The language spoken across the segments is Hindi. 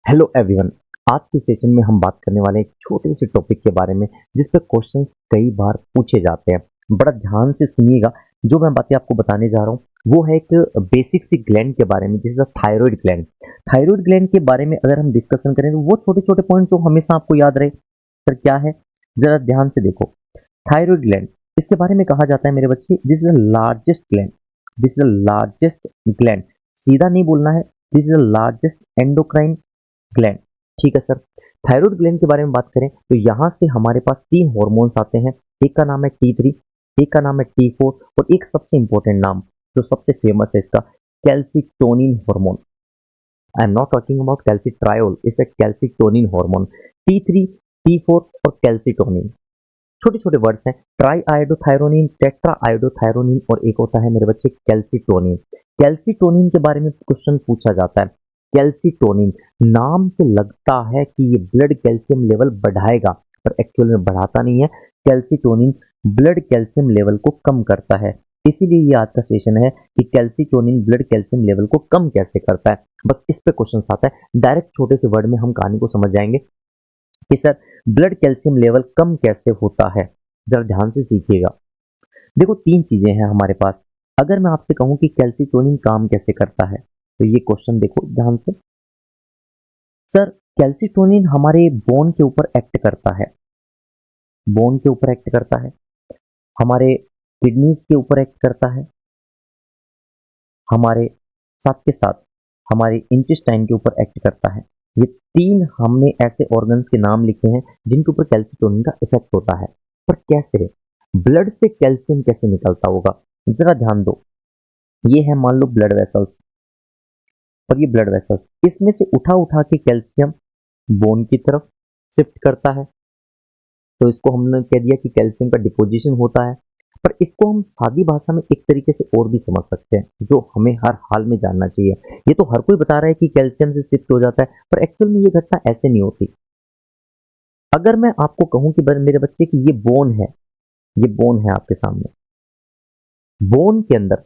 Hello everyone. आज के सेशन में हम बात करने वाले हैं एक छोटे से टॉपिक के बारे में जिस पे क्वेश्चन कई बार पूछे जाते हैं। बड़ा ध्यान से सुनिएगा। जो मैं बातें आपको बताने जा रहा हूँ वो है एक बेसिक सी ग्लैंड के बारे में, जिसका थायराइड ग्लैंड। थायराइड ग्लैंड के बारे में अगर हम डिस्कशन करें तो वो छोटे छोटे पॉइंट तो हमेशा आपको याद रहे। सर क्या है, जरा ध्यान से देखो। थायराइड ग्लैंड, इसके बारे में कहा जाता है मेरे बच्चे, this is the largest gland. This is the largest gland. सीधा नहीं बोलना है, this is the largest endocrine gland. ठीक है सर। थायराइड ग्लैंड के बारे में बात करें तो यहाँ से हमारे पास तीन हॉर्मोन्स आते हैं। एक का नाम है T3, एक का नाम है T4 और एक सबसे इंपॉर्टेंट नाम जो सबसे फेमस है इसका, calcitonin hormone. I am not talking about calcitriol, it's a calcitonin hormone. T3, T4 और कैल्सिटोनिन छोटे छोटे वर्ड्स हैं। ट्राई आयोडोथायरोनिन, टेट्रा आयोडोथायरोनिन और एक होता है मेरे बच्चे कैल्सिटोनिन। कैल्सिटोनिन के बारे में क्वेश्चन पूछा जाता है। कैल्सिटोनिन नाम से लगता है कि ये ब्लड कैल्शियम लेवल बढ़ाएगा, पर एक्चुअल में बढ़ाता नहीं है। कैल्सिटोनिन ब्लड कैल्शियम लेवल को कम करता है। इसीलिए ये आज का सेशन है कि कैल्सिटोनिन ब्लड कैल्शियम लेवल को कम कैसे करता है। बस इस पे क्वेश्चन आता है। डायरेक्ट छोटे से वर्ड में हम कहानी को समझ जाएंगे कि सर ब्लड कैल्शियम लेवल कम कैसे होता है। जरा ध्यान से सीखिएगा। देखो तीन चीजें हैं हमारे पास। अगर मैं आपसे कहूं कि कैल्सिटोनिन काम कैसे करता है तो ये क्वेश्चन देखो ध्यान से। सर कैल्सिटोनिन हमारे बोन के ऊपर एक्ट करता है, बोन के ऊपर एक्ट करता है, हमारे किडनीज के ऊपर एक्ट करता है, हमारे साथ के साथ हमारे इंटेस्टाइन के ऊपर एक्ट करता है। ये तीन हमने ऐसे ऑर्गन्स के नाम लिखे हैं जिनके ऊपर कैल्सिटोनिन का इफेक्ट होता है। पर कैसे, ब्लड से कैल्शियम कैसे निकलता होगा, जरा ध्यान दो। ये है मान लो ब्लड वेसल्स, और ये ब्लड वेसल्स इसमें से उठा उठा के कैल्शियम बोन की तरफ शिफ्ट करता है। तो इसको हमने कह दिया कि कैल्शियम का डिपोजिशन होता है। पर इसको हम सादी भाषा में एक तरीके से और भी समझ सकते हैं जो हमें हर हाल में जानना चाहिए। ये तो हर कोई बता रहा है कि कैल्शियम से शिफ्ट हो जाता है, पर एक्चुअल में ये घटना ऐसे नहीं होती। अगर मैं आपको कहूं कि मेरे बच्चे की ये बोन है, ये बोन है आपके सामने। बोन के अंदर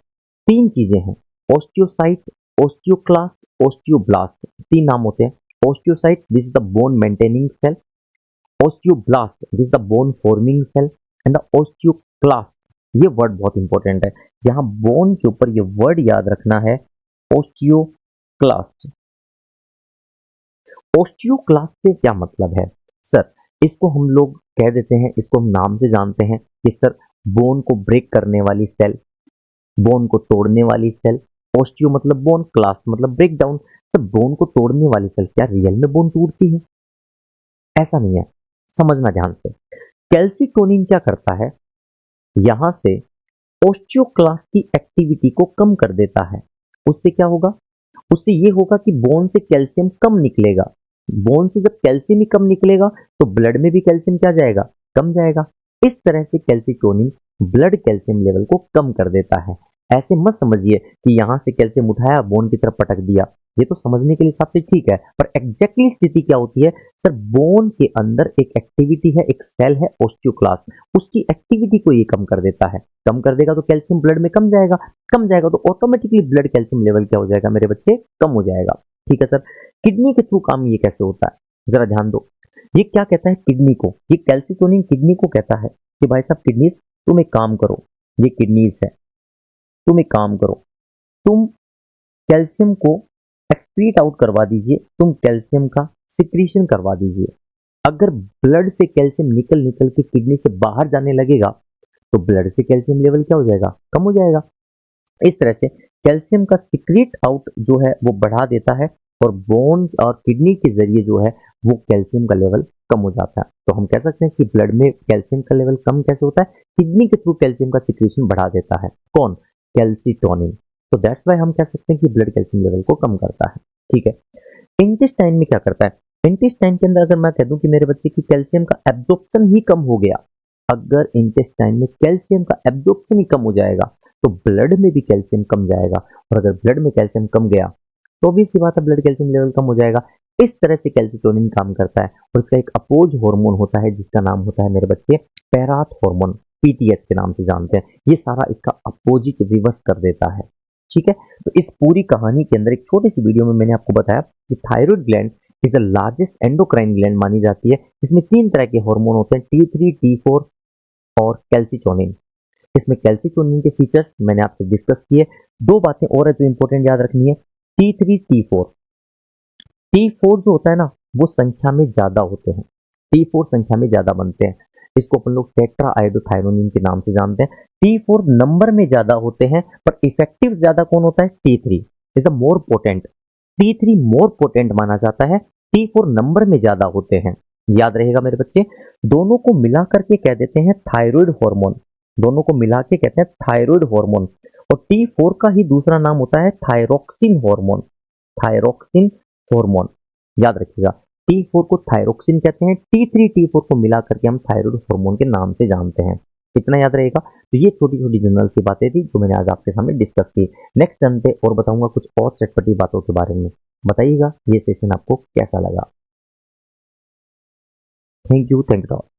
तीन चीजें हैं, ओस्टियोसाइट, ओस्टियोक्लास्ट, ओस्टियोब्लास्ट। तीन नाम होते हैं। Osteocyte, this is the bone maintaining cell. Osteoblast, this is the bone forming cell. And the osteoclast, ये वर्ड बहुत इंपॉर्टेंट है। यहाँ बोन के ऊपर ये वर्ड याद रखना है, ओस्टियोक्लास्ट। ओस्टियोक्लास्ट से क्या मतलब है सर? इसको हम लोग कह देते हैं, इसको हम नाम से जानते हैं कि सर बोन को ब्रेक करने वाली सेल, बोन को तोड़ने वाली सेल। ओस्टियो मतलब बोन, क्लास्ट मतलब ब्रेक डाउन। सर बोन को तोड़ने वाली सेल, क्या रियल में बोन टूटती है? ऐसा नहीं है, समझना ध्यान से। कैल्सिटोनिन क्या करता है, यहां से ओस्टियोक्लास्ट की एक्टिविटी को कम कर देता है। उससे क्या होगा, उससे ये होगा कि बोन से कैल्शियम कम निकलेगा। बोन से जब कैल्शियम ही कम निकलेगा तो ब्लड में भी कैल्शियम क्या जाएगा, कम जाएगा। इस तरह से कैल्सिटोनिन ब्लड कैल्शियम लेवल को कम कर देता है। ऐसे मत समझिए कि यहां से कैल्शियम उठाया बोन की तरफ पटक दिया। ये तो समझने के लिए हिसाब से ठीक है, पर एग्जैक्टली स्थिति क्या होती है सर? बोन के अंदर एक एक्टिविटी है, एक सेल है ओस्टियोक्लास्ट, उसकी एक्टिविटी को ये कम कर देता है। कम कर देगा तो कैल्शियम ब्लड में कम जाएगा, कम जाएगा तो ऑटोमेटिकली ब्लड कैल्शियम लेवल क्या हो जाएगा मेरे बच्चे, कम हो जाएगा। ठीक है सर। किडनी के थ्रू काम ये कैसे होता है, जरा ध्यान दो। ये क्या कहता है किडनी को, ये कैल्सिटोनिन किडनी को कहता है कि भाई साहब किडनी तुम एक काम करो, ये किडनीज है, तुम एक काम करो, तुम कैल्शियम को एक्सक्रीट आउट करवा दीजिए, तुम कैल्शियम का सिक्रीशन करवा दीजिए। अगर ब्लड से कैल्शियम निकल निकल के किडनी से बाहर जाने लगेगा तो ब्लड से कैल्शियम लेवल क्या हो जाएगा, कम हो जाएगा। इस तरह से कैल्शियम का सिक्रीट आउट जो है वो बढ़ा देता है, और बोन और किडनी के जरिए जो है वो कैल्शियम का लेवल कम हो जाता है। तो हम कह सकते हैं कि ब्लड में कैल्शियम का लेवल कम कैसे होता है, किडनी के थ्रू कैल्शियम का सिक्रीशन बढ़ा देता है। कौन, कैल्सिटोनिन। तो दैट्स वाई हम कह सकते हैं कि ब्लड कैल्शियम लेवल को कम करता है। ठीक है। इंटेस्टाइन में क्या करता है, इंटेस्टाइन के अंदर अगर मैं कह दूं कि मेरे बच्चे की कैल्शियम का एब्जॉर्प्शन ही कम हो गया, अगर इंटेस्टाइन में कैल्शियम का एब्जॉर्प्शन ही कम हो जाएगा तो ब्लड में भी कैल्शियम कम जाएगा। और अगर ब्लड में कैल्शियम कम गया तो ऑब्वियस सी बात है ब्लड कैल्शियम लेवल कम हो जाएगा। इस तरह से कैल्सिटोनिन काम करता है। और इसका एक अपोज हार्मोन होता है जिसका नाम होता है मेरे बच्चे पैराथ हार्मोन, पीटीएच के नाम से जानते हैं। ये सारा इसका अपोजिट रिवर्स कर देता है। ठीक है। तो इस पूरी कहानी के अंदर एक छोटी सी वीडियो में मैंने आपको बताया कि thyroid gland is the largest endocrine gland मानी जाती है। इसमें 3 तरह के हार्मोन होते हैं, T3, T4 और कैल्सिटोनिन। इसमें कैल्सिटोनिन के फीचर्स मैंने आपसे डिस्कस किए। 2 बातें और है जो इंपॉर्टेंट याद रखनी है, T3, T4। T4 जो होता है ना, वो संख्या में ज्यादा होते हैं, T4 संख्या में ज्यादा बनते हैं। इसको अपन लोग टेट्रा आयोडोथायोनिन के नाम से जानते हैं। T4 नंबर में ज्यादा होते हैं, पर इफेक्टिव ज्यादा कौन होता है? T3 is a more potent. T3 more potent माना जाता है, T4 नंबर में ज्यादा होते हैं। याद रहेगा मेरे बच्चे, दोनों को मिला करके कह देते हैं थायराइड हार्मोन। दोनों को मिला के कहते हैं थायराइड हार्मोन। और T4 का ही दूसरा नाम होता है थायरोक्सिन हार्मोन। थायरोक्सिन हार्मोन याद रखिएगा, T4 को थायरोक्सिन कहते हैं, T3, T4 को मिला करके हम थायराइड हार्मोन के नाम से जानते हैं। इतना याद रहेगा। तो ये छोटी छोटी जनरल सी बातें थी जो मैंने आज आपके सामने डिस्कस की। नेक्स्ट टर्न पे और बताऊंगा कुछ और चटपटी बातों के बारे में। बताइएगा ये सेशन आपको कैसा लगा। Thank you all.